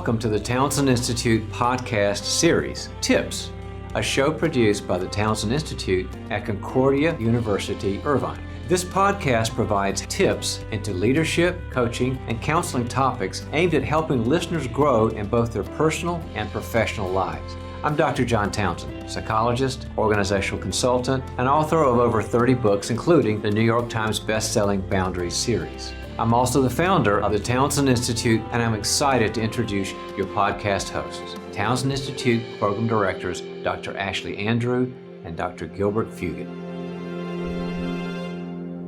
Welcome to the Townsend Institute Podcast Series, Tips, a show produced by the Townsend Institute at Concordia University, Irvine. This podcast provides tips into leadership, coaching, and counseling topics aimed at helping listeners grow in both their personal and professional lives. I'm Dr. John Townsend, psychologist, organizational consultant, and author of over 30 books, including the New York Times best-selling Boundaries series. I'm also the founder of the Townsend Institute, and I'm excited to introduce your podcast hosts, Townsend Institute Program Directors Dr. Ashley Andrew and Dr. Gilbert Fugit.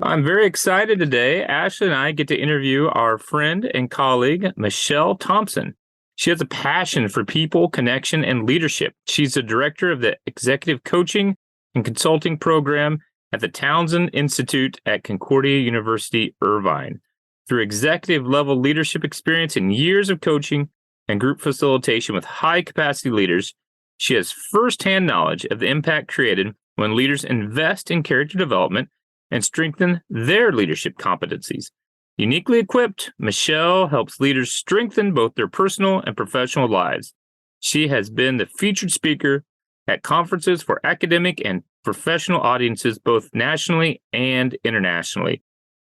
I'm very excited today. Ashley and I get to interview our friend and colleague, Michelle Thompson. She has a passion for people, connection, and leadership. She's the director of the Executive Coaching and Consulting Program at the Townsend Institute at Concordia University, Irvine. Through executive-level leadership experience and years of coaching and group facilitation with high-capacity leaders, she has firsthand knowledge of the impact created when leaders invest in character development and strengthen their leadership competencies. Uniquely equipped, Michelle helps leaders strengthen both their personal and professional lives. She has been the featured speaker at conferences for academic and professional audiences, both nationally and internationally.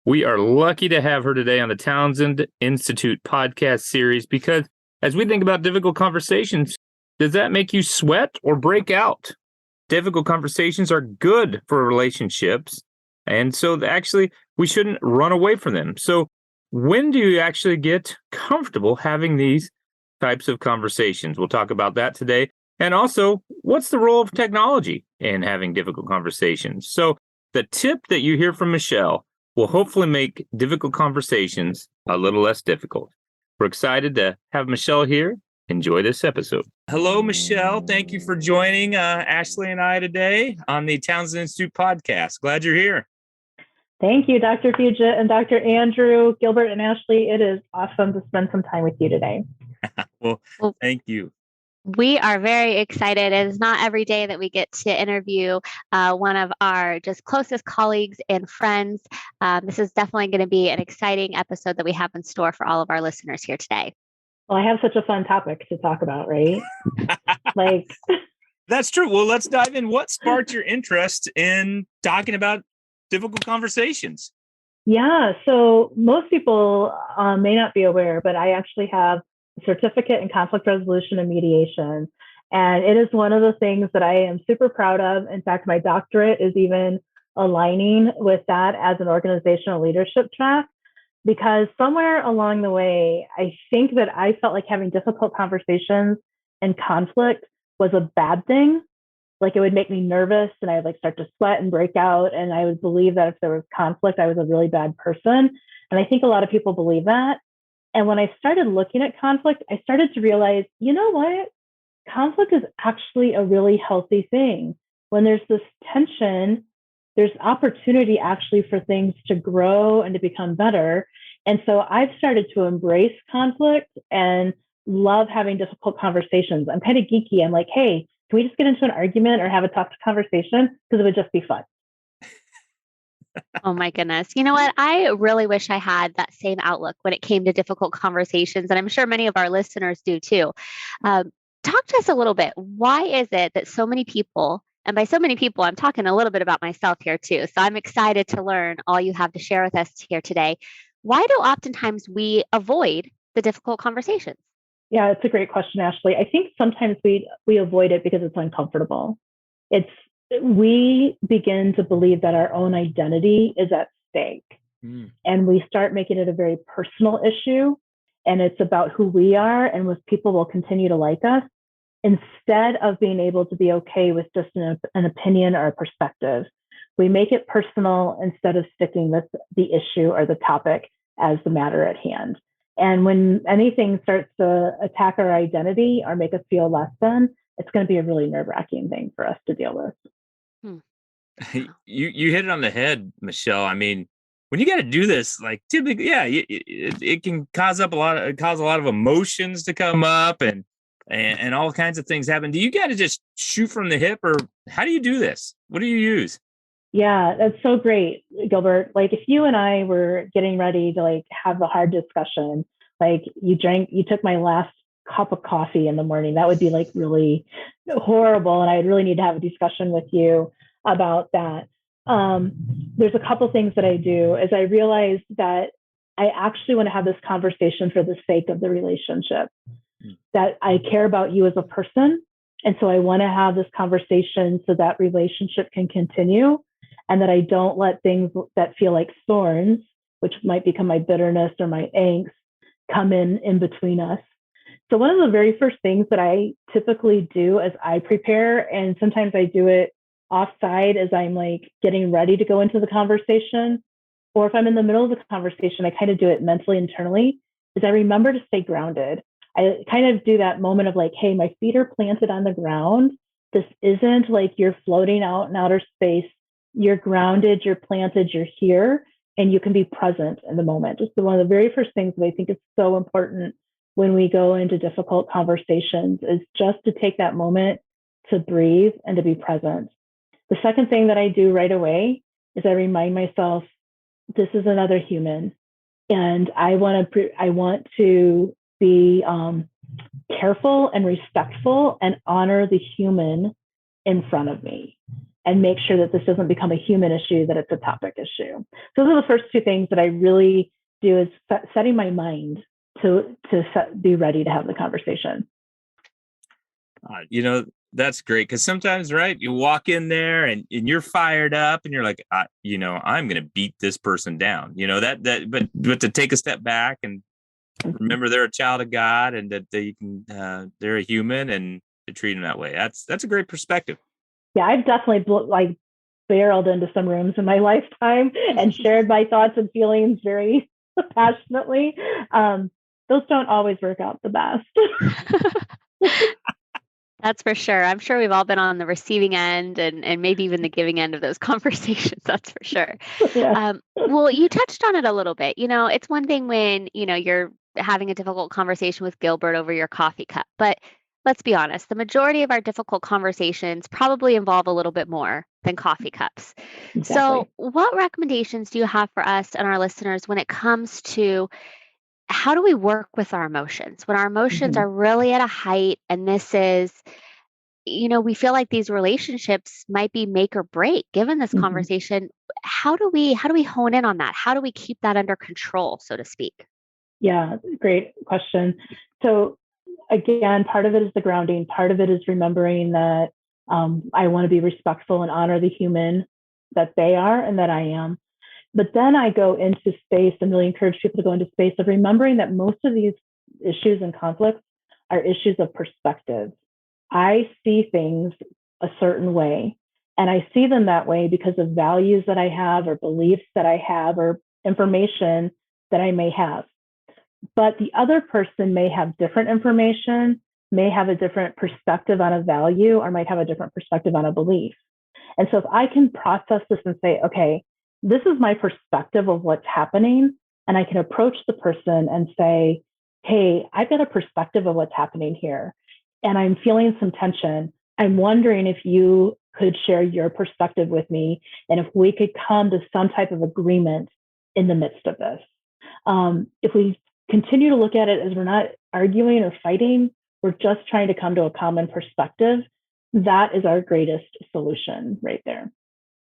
We are lucky to have her today on the Townsend Institute Podcast Series because as we think about difficult conversations, does that make you sweat or break out? Difficult conversations are good for relationships, and so actually we shouldn't run away from them. So when do you actually get comfortable having these types of conversations? We'll talk about that today. And also, what's the role of technology in having difficult conversations? So the tip that you hear from Michelle will hopefully make difficult conversations a little less difficult. We're excited to have Michelle here. Enjoy this episode. Hello, Michelle. Thank you for joining Ashley and I today on the Townsend Institute podcast. Glad you're here. Thank you, Dr. Fugit and Dr. Andrew, Gilbert, and Ashley. It is awesome to spend some time with you today. Well, thank you. We are very excited. It is not every day that we get to interview one of our just closest colleagues and friends. This is definitely going to be an exciting episode that we have in store for all of our listeners here today. Well, I have such a fun topic to talk about, right? That's true. Well, let's dive in. What sparked your interest in talking about difficult conversations? Yeah, so most people may not be aware, but I actually have certificate in conflict resolution and mediation. And it is one of the things that I am super proud of. In fact, my doctorate is even aligning with that as an organizational leadership track, because somewhere along the way, I think that I felt like having difficult conversations and conflict was a bad thing. Like it would make me nervous and I would start to sweat and break out. And I would believe that if there was conflict, I was a really bad person. And I think a lot of people believe that. And when I started looking at conflict, I started to realize, you know what? Conflict is actually a really healthy thing. When there's this tension, there's opportunity actually for things to grow and to become better. And so I've started to embrace conflict and love having difficult conversations. I'm kind of geeky. I'm like, hey, can we just get into an argument or have a tough conversation? Because it would just be fun. Oh my goodness. You know what? I really wish I had that same outlook when it came to difficult conversations. And I'm sure many of our listeners do too. Talk to us a little bit. Why is it that so many people, and by so many people, I'm talking a little bit about myself here too. So I'm excited to learn all you have to share with us here today. Why do oftentimes we avoid the difficult conversations? Yeah, it's a great question, Ashley. I think sometimes we avoid it because it's uncomfortable. We begin to believe that our own identity is at stake. And we start making it a very personal issue. And it's about who we are and if people will continue to like us, instead of being able to be okay with just an opinion or a perspective. We make it personal instead of sticking with the issue or the topic as the matter at hand. And when anything starts to attack our identity or make us feel less than, it's going to be a really nerve-wracking thing for us to deal with. You hit it on the head, Michelle. I mean, when you got to do this, like typically, yeah, it can cause a lot of emotions to come up and all kinds of things happen. Do you got to just shoot from the hip, or how do you do this? What do you use? Yeah, that's so great, Gilbert. Like if you and I were getting ready to have a hard discussion, like you took my last cup of coffee in the morning. That would be like really horrible. And I would really need to have a discussion with you about that. There's a couple things that I do as I realize that I actually want to have this conversation for the sake of the relationship, that I care about you as a person. And so I want to have this conversation so that relationship can continue, and that I don't let things that feel like thorns, which might become my bitterness or my angst, come in between us. So one of the very first things that I typically do as I prepare, and sometimes I do it offside as I'm like getting ready to go into the conversation, or if I'm in the middle of the conversation, I kind of do it mentally, internally, is I remember to stay grounded. I kind of do that moment of like, hey, my feet are planted on the ground. This isn't like you're floating out in outer space. You're grounded, you're planted, you're here, and you can be present in the moment. Just one of the very first things that I think is so important when we go into difficult conversations is just to take that moment to breathe and to be present. The second thing that I do right away is I remind myself, this is another human, and I want to be careful and respectful and honor the human in front of me, and make sure that this doesn't become a human issue, that it's a topic issue. So those are the first two things that I really do, is setting my mind to be ready to have the conversation. That's great, because sometimes, right, you walk in there and you're fired up and you're like, I'm going to beat this person down, but to take a step back and remember they're a child of God, and that they're a human, and to treat them that way. That's a great perspective. Yeah, I've definitely barreled into some rooms in my lifetime and shared my thoughts and feelings very passionately. Those don't always work out the best. That's for sure. I'm sure we've all been on the receiving end and maybe even the giving end of those conversations. That's for sure. Yeah. Well, you touched on it a little bit. It's one thing when, you're having a difficult conversation with Gilbert over your coffee cup, but let's be honest, the majority of our difficult conversations probably involve a little bit more than coffee cups. Exactly. So what recommendations do you have for us and our listeners when it comes to how do we work with our emotions when our emotions Mhm. are really at a height, and this is, we feel like these relationships might be make or break given this Mhm. conversation. How do we hone in on that? How do we keep that under control, so to speak? Yeah, great question. So again, part of it is the grounding. Part of it is remembering that I want to be respectful and honor the human that they are and that I am. But then I go into space and really encourage people to go into space of remembering that most of these issues and conflicts are issues of perspective. I see things a certain way, and I see them that way because of values that I have, or beliefs that I have, or information that I may have. But the other person may have different information, may have a different perspective on a value, or might have a different perspective on a belief. And so if I can process this and say, okay, this is my perspective of what's happening, and I can approach the person and say, hey, I've got a perspective of what's happening here, and I'm feeling some tension. I'm wondering if you could share your perspective with me, and if we could come to some type of agreement in the midst of this. If we continue to look at it as we're not arguing or fighting, we're just trying to come to a common perspective, that is our greatest solution right there.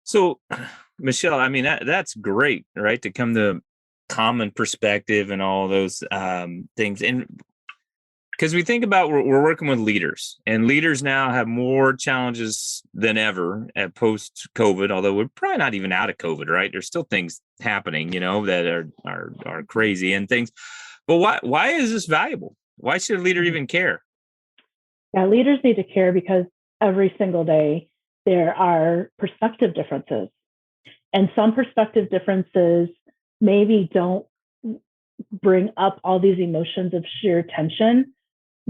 So, Michelle, I mean, that's great, right? To come to common perspective and all those things. And because we think about, we're working with leaders, and leaders now have more challenges than ever at post-COVID, although we're probably not even out of COVID, right? There's still things happening, that are crazy and things. But why is this valuable? Why should a leader even care? Yeah, leaders need to care because every single day there are perspective differences. And some perspective differences maybe don't bring up all these emotions of sheer tension,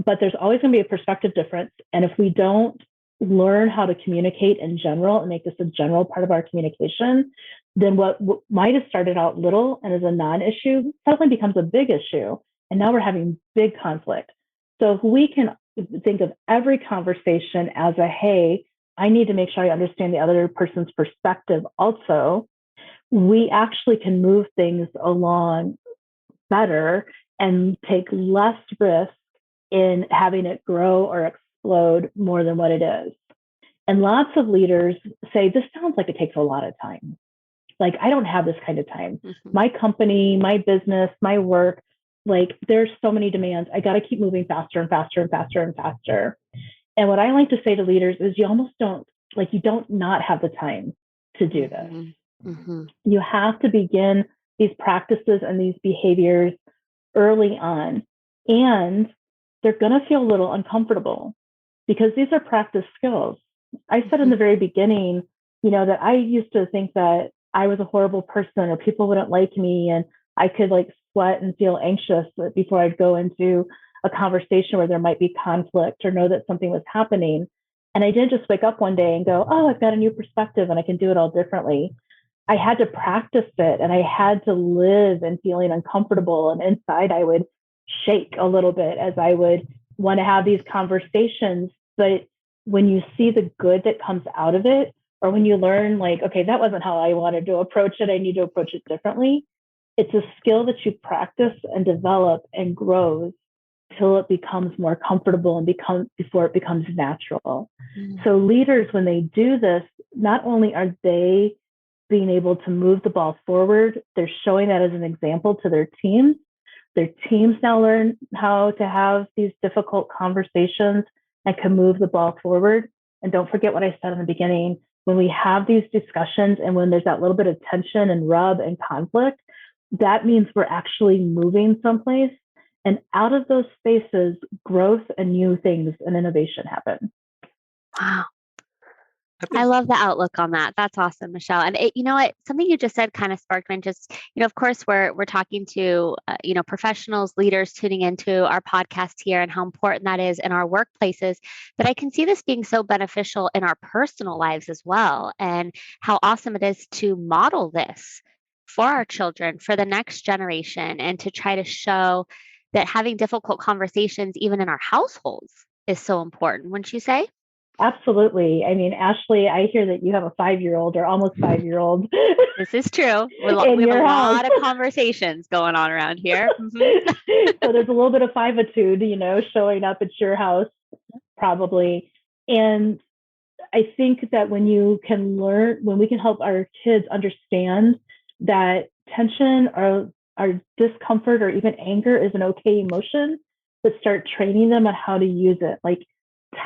but there's always going to be a perspective difference. And if we don't learn how to communicate in general and make this a general part of our communication, then what might have started out little and as a non-issue suddenly becomes a big issue. And now we're having big conflict. So if we can think of every conversation as a, hey, I need to make sure I understand the other person's perspective also, we actually can move things along better and take less risk in having it grow or explode more than what it is. And lots of leaders say, this sounds like it takes a lot of time. Like, I don't have this kind of time. My company, my business, my work, like, there's so many demands. I got to keep moving faster and faster and faster and faster. And what I like to say to leaders is you almost don't, like, you don't not have the time to do this. You have to begin these practices and these behaviors early on. And they're going to feel a little uncomfortable because these are practice skills. I said in the very beginning, that I used to think that I was a horrible person or people wouldn't like me, and I could like sweat and feel anxious before I'd go into a conversation where there might be conflict or know that something was happening. And I didn't just wake up one day and go, oh, I've got a new perspective and I can do it all differently. I had to practice it, and I had to live in feeling uncomfortable. And inside I would shake a little bit as I would want to have these conversations. But when you see the good that comes out of it, or when you learn like, okay, that wasn't how I wanted to approach it, I need to approach it differently. It's a skill that you practice and develop and grows till it becomes more comfortable and before it becomes natural. So leaders, when they do this, not only are they being able to move the ball forward, they're showing that as an example to their teams. Their teams now learn how to have these difficult conversations and can move the ball forward. And don't forget what I said in the beginning. When we have these discussions and when there's that little bit of tension and rub and conflict, that means we're actually moving someplace. And out of those spaces, growth and new things and innovation happen. Wow. I love the outlook on that. That's awesome, Michelle. And you know what? Something you just said kind of sparked my interest. Of course, we're talking to professionals, leaders tuning into our podcast here, and how important that is in our workplaces. But I can see this being so beneficial in our personal lives as well, and how awesome it is to model this for our children, for the next generation, and to try to show that having difficult conversations, even in our households, is so important. Wouldn't you say? Absolutely. I mean, Ashley, I hear that you have a 5-year-old or almost 5-year-old. This is true. We have a lot of conversations going on around here. So there's a little bit of five-itude, showing up at your house, probably. And I think that when we can help our kids understand that tension or discomfort or even anger is an okay emotion, but start training them on how to use it. Like,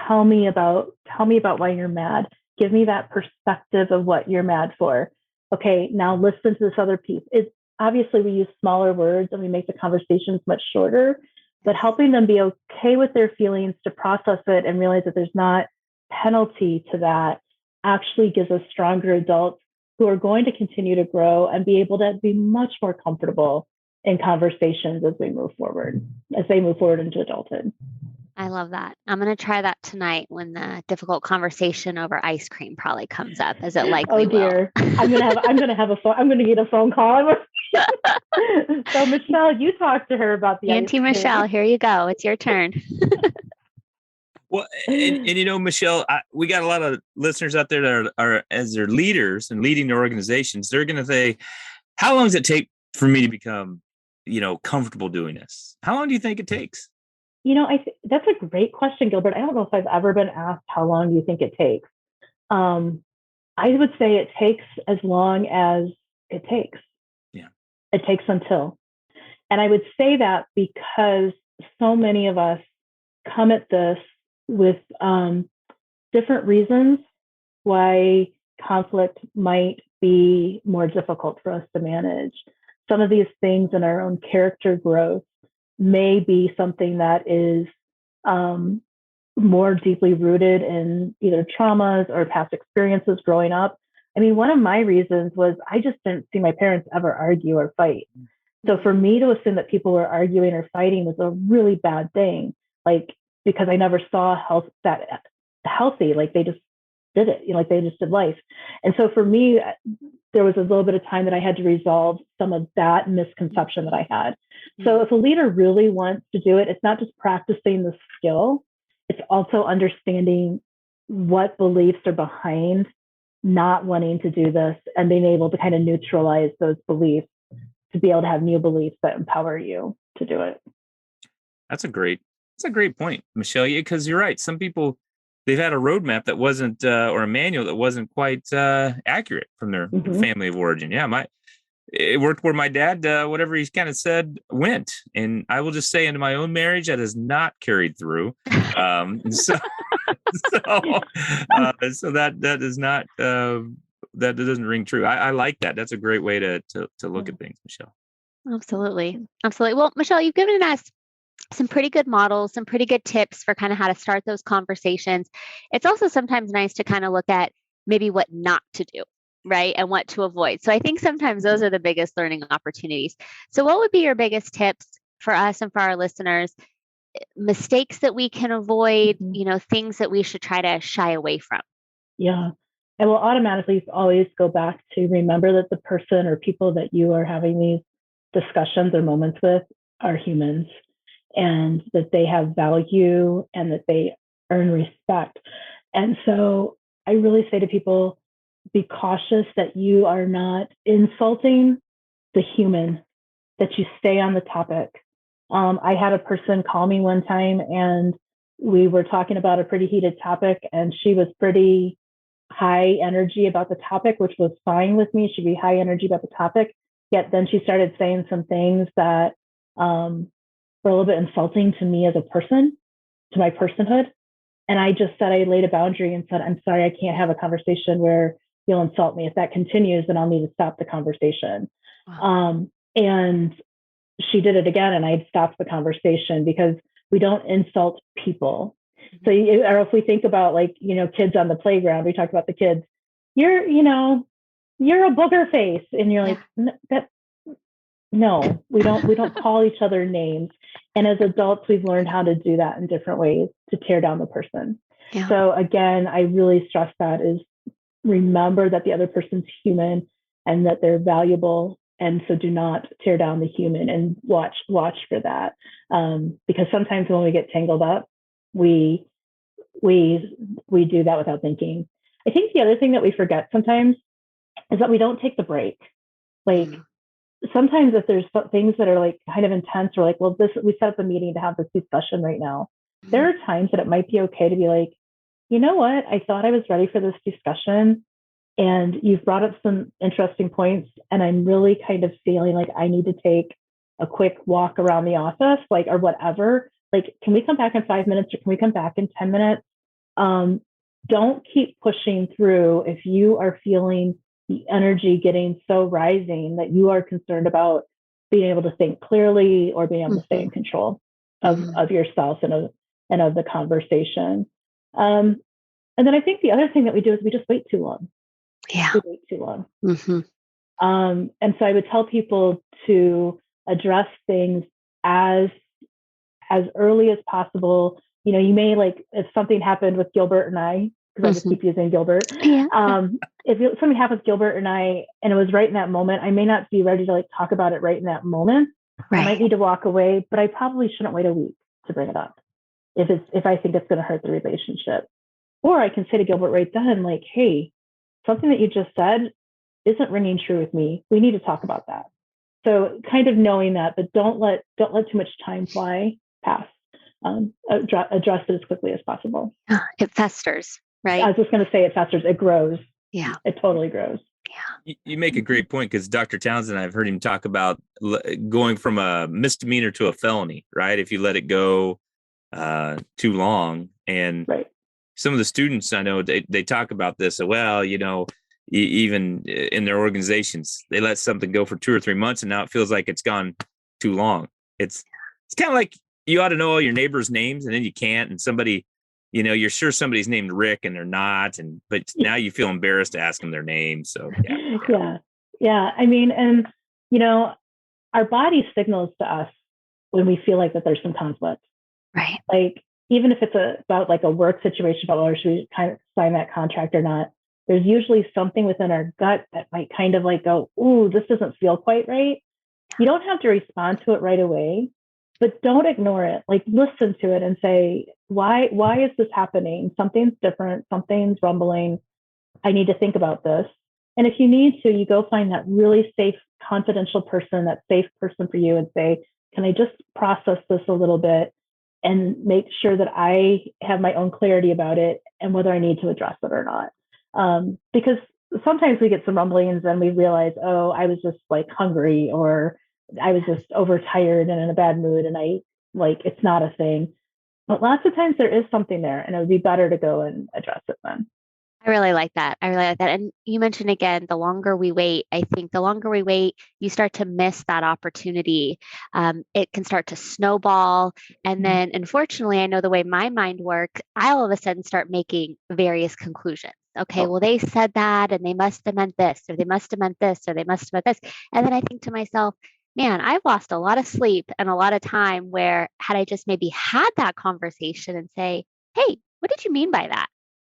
tell me about why you're mad. Give me that perspective of what you're mad for. Okay, now listen to this other piece. It's obviously we use smaller words and we make the conversations much shorter, but helping them be okay with their feelings, to process it and realize that there's not penalty to that, actually gives us stronger adults who are going to continue to grow and be able to be much more comfortable in conversations as they move forward into adulthood. I love that. I'm going to try that tonight when the difficult conversation over ice cream probably comes up, as it likely will. Oh dear. I'm going to get a phone call. So Michelle, you talk to her about the Auntie Michelle, here you go. It's your turn. Well, and Michelle, we got a lot of listeners out there that are as their leaders and leading their organizations, they're going to say, how long does it take for me to become, comfortable doing this? How long do you think it takes? That's a great question, Gilbert. I don't know if I've ever been asked how long you think it takes. I would say it takes as long as it takes. Yeah. It takes until. And I would say that because so many of us come at this with different reasons why conflict might be more difficult for us to manage. Some of these things in our own character growth may be something that is more deeply rooted in either traumas or past experiences growing up. I mean, one of my reasons was I just didn't see my parents ever argue or fight. So for me to assume that people were arguing or fighting was a really bad thing, because I never saw that healthy, they just did it, they just did life. And so for me, there was a little bit of time that I had to resolve some of that misconception that I had. So if a leader really wants to do it, it's not just practicing the skill, it's also understanding what beliefs are behind not wanting to do this and being able to kind of neutralize those beliefs to be able to have new beliefs that empower you to do it. That's a great That's a great point, Michelle. Yeah, because you're right. Some people, they've had a roadmap that wasn't, or a manual that wasn't quite accurate from their family of origin. Yeah, it worked where my dad, whatever he's kind of said, went. And I will just say, into my own marriage, that has not carried through. So, so that is not that doesn't ring true. I like that. That's a great way to look at things, Michelle. Absolutely. Absolutely. Well, Michelle, you've given us some pretty good models, some pretty good tips for kind of how to start those conversations. It's also sometimes nice to kind of look at maybe what not to do, right? And what to avoid. So I think sometimes those are the biggest learning opportunities. So what would be your biggest tips for us and for our listeners? Mistakes that we can avoid, things that we should try to shy away from. Yeah. I will automatically always go back to remember that the person or people that you are having these discussions or moments with are humans, and that they have value and that they earn respect. And so I really say to people, be cautious that you are not insulting the human, that you stay on the topic. I had a person call me one time and we were talking about a pretty heated topic, and she was pretty high energy about the topic, which was fine with me. She'd be high energy about the topic. Yet then she started saying some things that were a little bit insulting to me as a person, to my personhood. And I just said, I laid a boundary and said, I'm sorry, I can't have a conversation where you'll insult me. If that continues, then I'll need to stop the conversation. Wow. And she did it again, and I stopped the conversation, because we don't insult people. So, or if we think about kids on the playground, we talked about the kids, you're a booger face. And you're like, no, we don't call each other names. And as adults, we've learned how to do that in different ways to tear down the person. Yeah. So again, I really stress that is remember that the other person's human and that they're valuable. And so do not tear down the human, and watch for that. Because sometimes when we get tangled up, we do that without thinking. I think the other thing that we forget sometimes is that we don't take the break. Sometimes if there's things that are kind of intense, or we set up a meeting to have this discussion right now. There are times that it might be okay to be like, you know what? I thought I was ready for this discussion, and you've brought up some interesting points, and I'm really kind of feeling like I need to take a quick walk around the office, or whatever. Can we come back in 5 minutes, or can we come back in 10 minutes? Don't keep pushing through if you are feeling the energy getting so rising that you are concerned about being able to think clearly or being able to stay in control of yourself and of the conversation. And then I think the other thing that we do is we just wait too long. Yeah. We wait too long. And so I would tell people to address things as early as possible. You may if something happened with Gilbert and I, because I just keep using Gilbert. Yeah. If something happened with Gilbert and I, and it was right in that moment, I may not be ready to talk about it right in that moment. Right. I might need to walk away, but I probably shouldn't wait a week to bring it up if I think it's going to hurt the relationship. Or I can say to Gilbert right then, hey, something that you just said isn't ringing true with me. We need to talk about that. So kind of knowing that, but don't let too much time fly past. Address it as quickly as possible. It festers, right? I was just going to say it festers. It grows. Yeah. It totally grows. Yeah. You make a great point, because Dr. Townsend, I've heard him talk about going from a misdemeanor to a felony, right? If you let it go too long. And right. Some of the students I know, they talk about this. So, even in their organizations, they let something go for 2 or 3 months, and now it feels like it's gone too long. It's kind of like you ought to know all your neighbors' names, and then you can't. And somebody, you're sure somebody's named Rick and they're not. But now you feel embarrassed to ask them their name. So yeah. I mean, and our body signals to us when we feel that there's some conflict, right? Even if it's about a work situation, about whether should we kind of sign that contract or not, there's usually something within our gut that might kind of go, ooh, this doesn't feel quite right. You don't have to respond to it right away, but don't ignore it. Listen to it and say, why is this happening? Something's different. Something's rumbling. I need to think about this. And if you need to, you go find that really safe, confidential person, that safe person for you, and say, can I just process this a little bit? and make sure that I have my own clarity about it and whether I need to address it or not. Because sometimes we get some rumblings and we realize, oh, I was just like hungry, or I was just overtired and in a bad mood, and it's not a thing. But lots of times there is something there, and it would be better to go and address it then. I really like that. And you mentioned again, the longer we wait, I think the longer we wait, you start to miss that opportunity. It can start to snowball. And then unfortunately, I know the way my mind works, I all of a sudden start making various conclusions. Okay, well, they said that and they must have meant this, or they must have meant this, or they must have meant this. And then I think to myself, man, I've lost a lot of sleep and a lot of time where had I just maybe had that conversation and say, hey, what did you mean by that?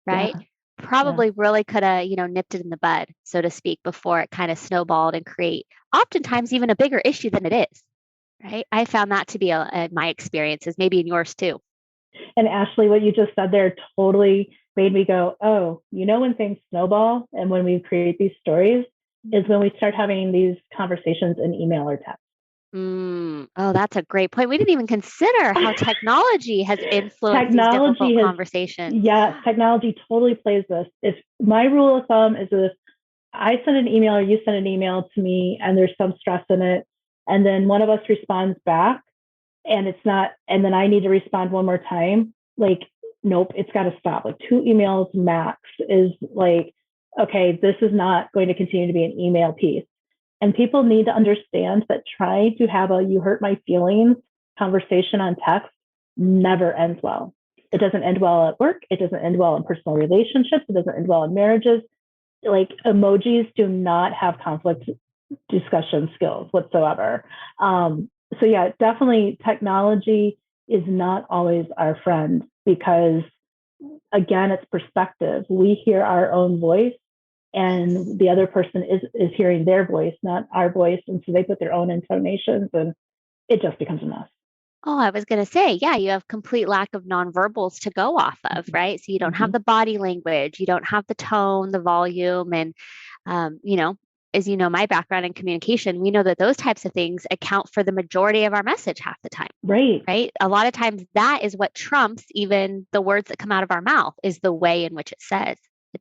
Right? Yeah. Probably really could have, nipped it in the bud, so to speak, before it kind of snowballed and create oftentimes even a bigger issue than it is. Right. I found that to be my experiences, maybe in yours too. And Ashley, what you just said there totally made me go, oh, when things snowball and when we create these stories is when we start having these conversations in email or text. Oh, that's a great point. We didn't even consider how technology has influenced these difficult conversations. Yeah, technology totally plays this. If my rule of thumb is if I send an email or you send an email to me and there's some stress in it, and then one of us responds back and it's not, and then I need to respond one more time, nope, it's got to stop. 2 emails max is okay, this is not going to continue to be an email piece. And people need to understand that trying to have a you hurt my feelings conversation on text never ends well. It doesn't end well at work. It doesn't end well in personal relationships. It doesn't end well in marriages. Emojis do not have conflict discussion skills whatsoever. So yeah, definitely technology is not always our friend because, again, it's perspective. We hear our own voice, and the other person is hearing their voice, not our voice. And so they put their own intonations and it just becomes a mess. Oh, I was going to say, yeah, you have complete lack of nonverbals to go off of, right? So you don't have the body language, you don't have the tone, the volume. And, as you know, my background in communication, we know that those types of things account for the majority of our message half the time. Right. A lot of times that is what trumps even the words that come out of our mouth is the way in which it's said.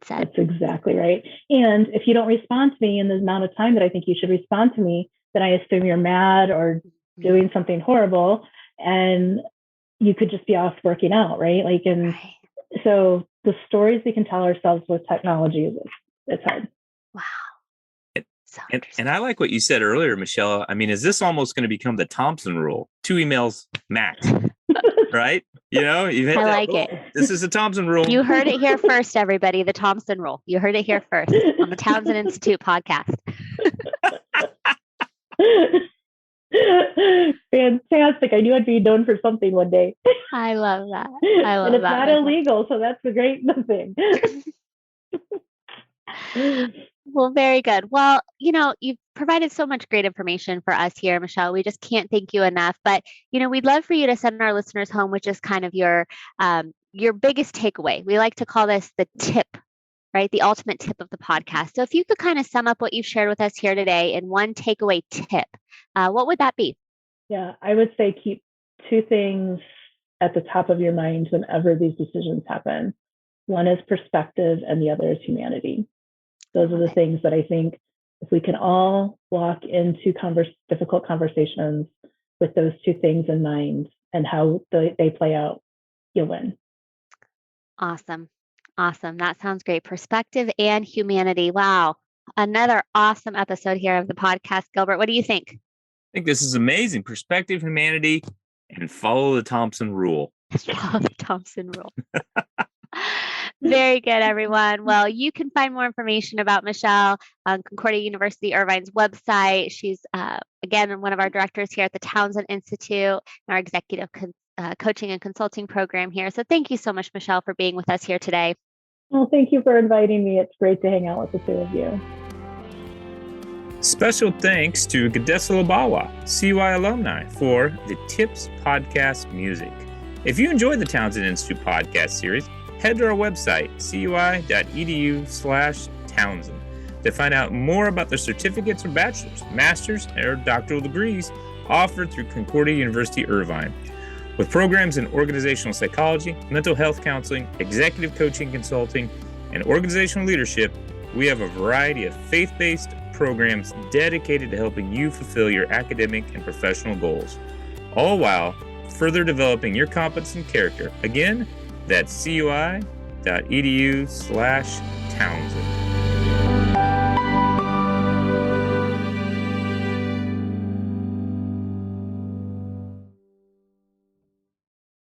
That's exactly right. And if you don't respond to me in the amount of time that I think you should respond to me, then I assume you're mad or doing something horrible, and you could just be off working out, right? So the stories we can tell ourselves with technology, it's hard. Wow. And I like what you said earlier, Michelle. I mean, is this almost going to become the Thompson rule? 2 emails max, right? You've hit I like rule. it. This is the Thompson rule. You heard it here first, everybody. The Thompson rule. You heard it here first on the Townsend Institute podcast. Fantastic. I knew I'd be known for something one day. I love that. And it's not illegal, so that's the great thing. Well, very good. Well, you've provided so much great information for us here, Michelle. We just can't thank you enough. But, we'd love for you to send our listeners home with just kind of your biggest takeaway. We like to call this the tip, right? The ultimate tip of the podcast. So if you could kind of sum up what you've shared with us here today in one takeaway tip, what would that be? Yeah, I would say keep 2 things at the top of your mind whenever these decisions happen. One is perspective and the other is humanity. Those are the things that I think if we can all walk into difficult conversations with those 2 things in mind and how they play out, you'll win. Awesome. That sounds great. Perspective and humanity. Wow. Another awesome episode here of the podcast. Gilbert, what do you think? I think this is amazing. Perspective, humanity, and follow the Thompson rule. Follow the Thompson rule. Very good, everyone. Well, you can find more information about Michelle on Concordia University Irvine's website. She's, again, one of our directors here at the Townsend Institute, our executive coaching and consulting program here. So thank you so much, Michelle, for being with us here today. Well, thank you for inviting me. It's great to hang out with the 2 of you. Special thanks to Gadesa Labawa, CUI alumni, for the Tips Podcast music. If you enjoyed the Townsend Institute Podcast Series, head to our website, cui.edu/Townsend, to find out more about the certificates or bachelor's, master's, or doctoral degrees offered through Concordia University Irvine. With programs in organizational psychology, mental health counseling, executive coaching consulting, and organizational leadership, we have a variety of faith-based programs dedicated to helping you fulfill your academic and professional goals, all while further developing your competence and character. Again, that's cui.edu/Townsend.